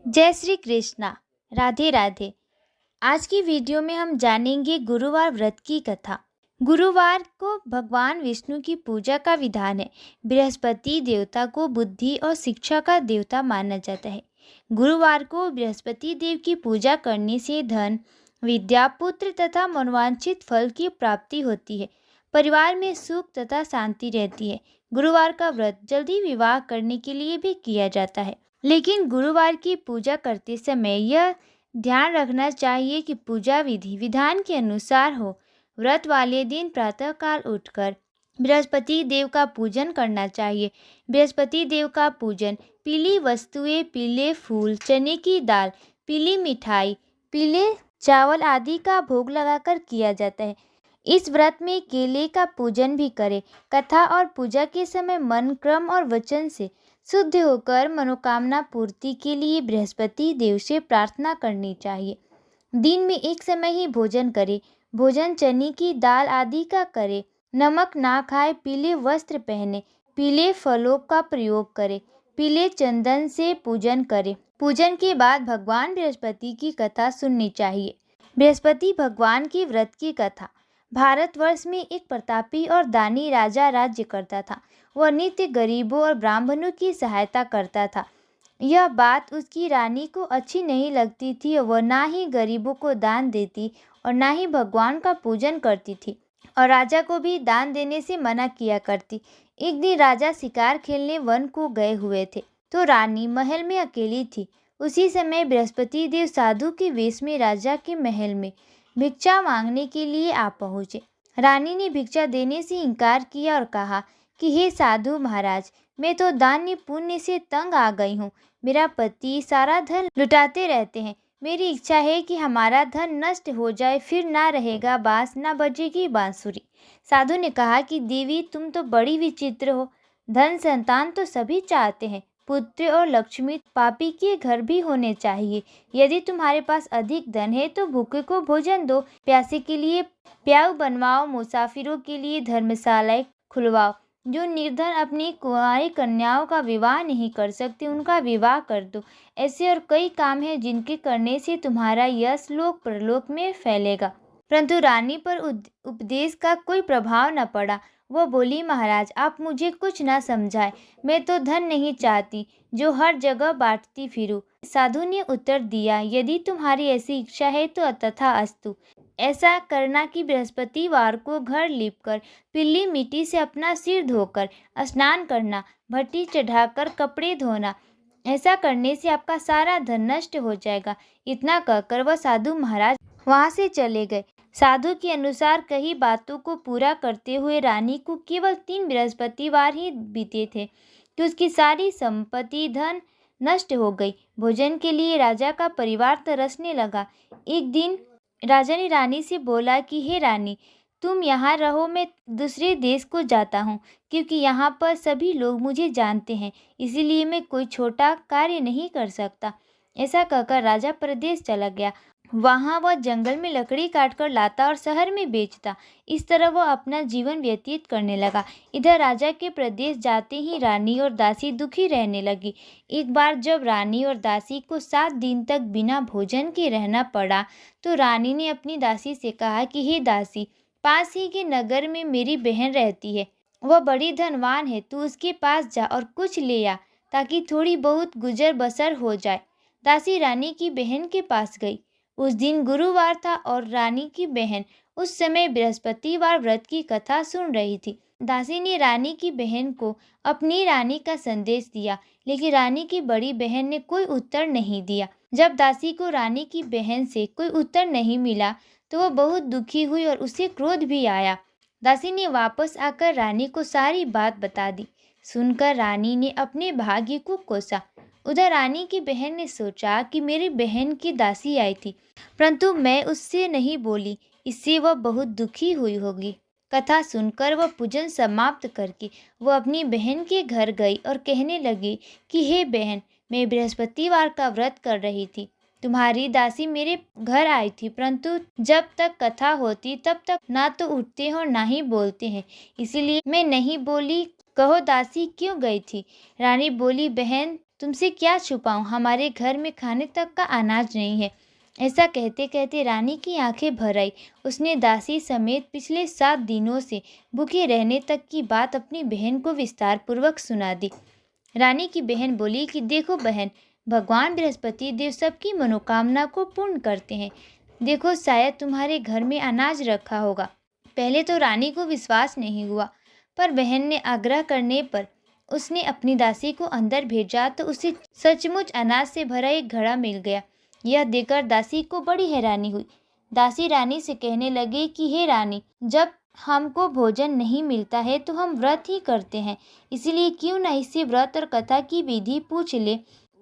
जय श्री कृष्णा। राधे राधे। आज की वीडियो में हम जानेंगे गुरुवार व्रत की कथा। गुरुवार को भगवान विष्णु की पूजा का विधान है। बृहस्पति देवता को बुद्धि और शिक्षा का देवता माना जाता है। गुरुवार को बृहस्पति देव की पूजा करने से धन, विद्या, पुत्र तथा मनोवांछित फल की प्राप्ति होती है। परिवार में सुख तथा शांति रहती है। गुरुवार का व्रत जल्दी विवाह करने के लिए भी किया जाता है, लेकिन गुरुवार की पूजा करते समय यह ध्यान रखना चाहिए कि पूजा विधि विधान के अनुसार हो। व्रत वाले दिन प्रातःकाल उठकर बृहस्पति देव का पूजन करना चाहिए। बृहस्पति देव का पूजन पीली वस्तुएं, पीले फूल, चने की दाल, पीली मिठाई, पीले चावल आदि का भोग लगाकर किया जाता है। इस व्रत में केले का पूजन भी करें। कथा और पूजा के समय मन, क्रम और वचन से शुद्ध होकर मनोकामना पूर्ति के लिए बृहस्पति देव से प्रार्थना करनी चाहिए। दिन में एक समय ही भोजन करें। भोजन चने की दाल आदि का करें। नमक ना खाए, पीले वस्त्र पहने, पीले फलों का प्रयोग करें, पीले चंदन से पूजन करें। पूजन के बाद भगवान बृहस्पति की कथा सुननी चाहिए। बृहस्पति भगवान की व्रत की कथा। भारतवर्ष में एक प्रतापी और दानी राजा राज्य करता था। वह नित्य गरीबों और ब्राह्मणों की सहायता करता था। यह बात उसकी रानी को अच्छी नहीं लगती थी। वह ना ही गरीबों को दान देती और ना ही भगवान का पूजन करती थी, और राजा को भी दान देने से मना किया करती। एक दिन राजा शिकार खेलने वन को गए हुए थे, तो रानी महल में अकेली थी। उसी समय बृहस्पति देव साधु के वेश में राजा के महल में भिक्षा मांगने के लिए आ पहुँचे। रानी ने भिक्षा देने से इनकार किया और कहा कि हे साधु महाराज, मैं तो दान पुण्य से तंग आ गई हूँ। मेरा पति सारा धन लुटाते रहते हैं। मेरी इच्छा है कि हमारा धन नष्ट हो जाए, फिर ना रहेगा बांस, ना बजेगी बांसुरी। साधु ने कहा कि देवी, तुम तो बड़ी विचित्र हो। धन संतान तो सभी चाहते हैं, पुत्र और लक्ष्मी। पापी के घर भी होने चाहिए। यदि तुम्हारे पास अधिक धन है तो भूखे को भोजन दो, प्यासे के लिए प्याऊ बनवाओ, मुसाफिरों के लिए धर्मशालाएं खुलवाओ। जो निर्धन अपनी कुंवारी कन्याओं का विवाह नहीं कर सकते, उनका विवाह कर दो। ऐसे और कई काम हैं जिनके करने से तुम्हारा यश लोक परलोक में फैलेगा। परंतु रानी पर उपदेश का कोई प्रभाव न पड़ा। वह बोली, महाराज, आप मुझे कुछ न समझाए। मैं तो धन नहीं चाहती जो हर जगह बांटती फिरूं। साधु ने उत्तर दिया, यदि तुम्हारी ऐसी इच्छा है तो तथा अस्तु। ऐसा करना कि बृहस्पतिवार को घर लीपकर, पीली मिट्टी से अपना सिर धोकर स्नान करना, भट्टी चढ़ाकर कपड़े धोना। ऐसा करने से आपका सारा धन नष्ट हो जाएगा। इतना कहकर वह साधु महाराज वहां से चले गए। साधु के अनुसार कई बातों को पूरा करते हुए रानी को केवल 3 बृहस्पतिवार ही बीते थे कि उसकी सारी संपत्ति, धन नष्ट हो गई। भोजन के लिए राजा का परिवार तरसने लगा। एक दिन राजा ने रानी से बोला कि हे रानी, तुम यहाँ रहो, मैं दूसरे देश को जाता हूँ, क्योंकि यहाँ पर सभी लोग मुझे जानते हैं, इसीलिए मैं कोई छोटा कार्य नहीं कर सकता। ऐसा कहकर राजा प्रदेश चला गया। वहाँ वह जंगल में लकड़ी काटकर लाता और शहर में बेचता। इस तरह वह अपना जीवन व्यतीत करने लगा। इधर राजा के प्रदेश जाते ही रानी और दासी दुखी रहने लगी। एक बार जब रानी और दासी को 7 दिन तक बिना भोजन के रहना पड़ा, तो रानी ने अपनी दासी से कहा कि हे दासी, पास ही के नगर में मेरी बहन रहती है। वह बड़ी धनवान है। तू उसके पास जा और कुछ ले आ, ताकि थोड़ी बहुत गुजर बसर हो जाए। दासी रानी की बहन के पास गई। उस दिन गुरुवार था और रानी की बहन उस समय बृहस्पतिवार व्रत की कथा सुन रही थी। दासी ने रानी की बहन को अपनी रानी का संदेश दिया, लेकिन रानी की बड़ी बहन ने कोई उत्तर नहीं दिया। जब दासी को रानी की बहन से कोई उत्तर नहीं मिला, तो वह बहुत दुखी हुई और उसे क्रोध भी आया। दासी ने वापस आकर रानी को सारी बात बता दी। सुनकर रानी ने अपने भाग्य को कोसा। उधर रानी की बहन ने सोचा कि मेरी बहन की दासी आई थी, परंतु मैं उससे नहीं बोली, इससे वह बहुत दुखी हुई होगी। कथा सुनकर वह पूजन समाप्त करके वह अपनी बहन के घर गई और कहने लगी कि हे बहन, मैं बृहस्पतिवार का व्रत कर रही थी। तुम्हारी दासी मेरे घर आई थी, परंतु जब तक कथा होती तब तक ना तो उठते हैं और ना ही बोलते हैं, इसीलिए मैं नहीं बोली। कहो दासी, क्यों गई थी? रानी बोली, बहन, तुमसे क्या छुपाऊं, हमारे घर में खाने तक का अनाज नहीं है। ऐसा कहते कहते रानी की आंखें भर आई। उसने दासी समेत पिछले 7 दिनों से भूखे रहने तक की बात अपनी बहन को विस्तार पूर्वक सुना दी। रानी की बहन बोली कि देखो बहन, भगवान बृहस्पति देव सबकी मनोकामना को पूर्ण करते हैं। देखो, शायद तुम्हारे घर में अनाज रखा होगा। पहले तो रानी को विश्वास नहीं हुआ, पर बहन ने आग्रह करने पर उसने अपनी दासी को अंदर भेजा तो उसे सचमुच अनाज से भरा एक घड़ा मिल गया। यह देखकर दासी को बड़ी हैरानी हुई। दासी रानी से कहने लगी कि हे रानी, जब हमको भोजन नहीं मिलता है तो हम व्रत ही करते हैं, इसलिए क्यों न इसी व्रत और कथा की विधि पूछ ले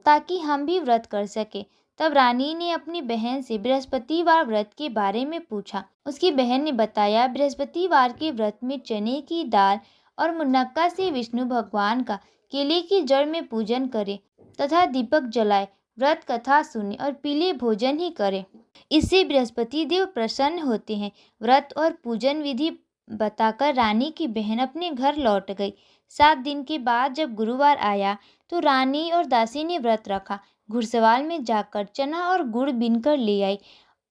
ताकि हम भी व्रत कर सके। तब रानी ने अपनी बहन से बृहस्पतिवार व्रत के बारे में पूछा। उसकी बहन ने बताया, बृहस्पतिवार के व्रत में चने की दाल और मुनक्का से विष्णु भगवान का केले की जड़ में पूजन करें तथा दीपक जलाए, व्रत कथा सुने और पीले भोजन ही करें। इससे बृहस्पति देव प्रसन्न होते हैं। व्रत और पूजन विधि बताकर रानी की बहन अपने घर लौट गई। 7 दिन के बाद जब गुरुवार आया तो रानी और दासी ने व्रत रखा। घुड़सवाल में जाकर चना और गुड़ बीनकर ले आई,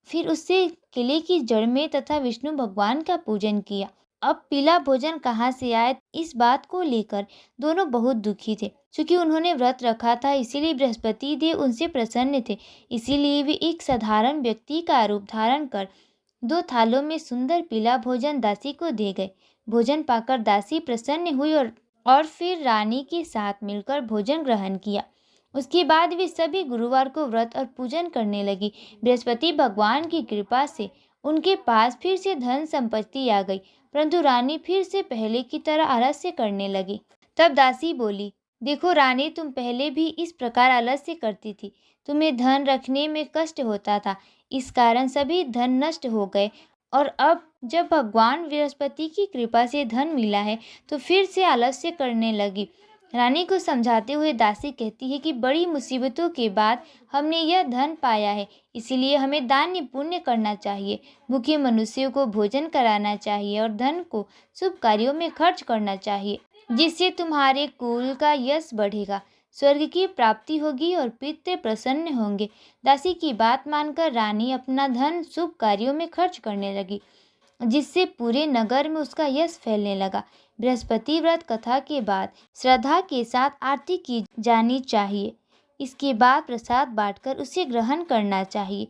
फिर उससे केले की जड़ में तथा विष्णु भगवान का पूजन किया। अब पीला भोजन कहाँ से आए, इस बात को लेकर दोनों बहुत दुखी थे। क्योंकि उन्होंने व्रत रखा था, इसीलिए बृहस्पति देव उनसे प्रसन्न थे। इसीलिए वे एक साधारण व्यक्ति का रूप धारण कर 2 थालों में सुंदर पीला भोजन दासी को दे गए। भोजन पाकर दासी प्रसन्न हुई और फिर रानी के साथ मिलकर भोजन ग्रहण किया। उसके बाद वे सभी गुरुवार को व्रत और पूजन करने लगी। बृहस्पति भगवान की कृपा से उनके पास फिर से धन संपत्ति आ गई, परंतु रानी फिर से पहले की तरह आलस्य करने लगी। तब दासी बोली, देखो रानी, तुम पहले भी इस प्रकार आलस्य करती थी। तुम्हें धन रखने में कष्ट होता था, इस कारण सभी धन नष्ट हो गए, और अब जब भगवान बृहस्पति की कृपा से धन मिला है तो फिर से आलस्य करने लगी। रानी को समझाते हुए दासी कहती है कि बड़ी मुसीबतों के बाद हमने यह धन पाया है, इसलिए हमें दान पुण्य करना चाहिए, भूखे मनुष्यों को भोजन कराना चाहिए और धन को शुभ कार्यों में खर्च करना चाहिए, जिससे तुम्हारे कुल का यश बढ़ेगा, स्वर्ग की प्राप्ति होगी और पितृ प्रसन्न होंगे। दासी की बात मानकर रानी अपना धन शुभ कार्यों में खर्च करने लगी, जिससे पूरे नगर में उसका यश फैलने लगा। बृहस्पति व्रत कथा के बाद श्रद्धा के साथ आरती की जानी चाहिए। इसके बाद प्रसाद बांटकर उसे ग्रहण करना चाहिए।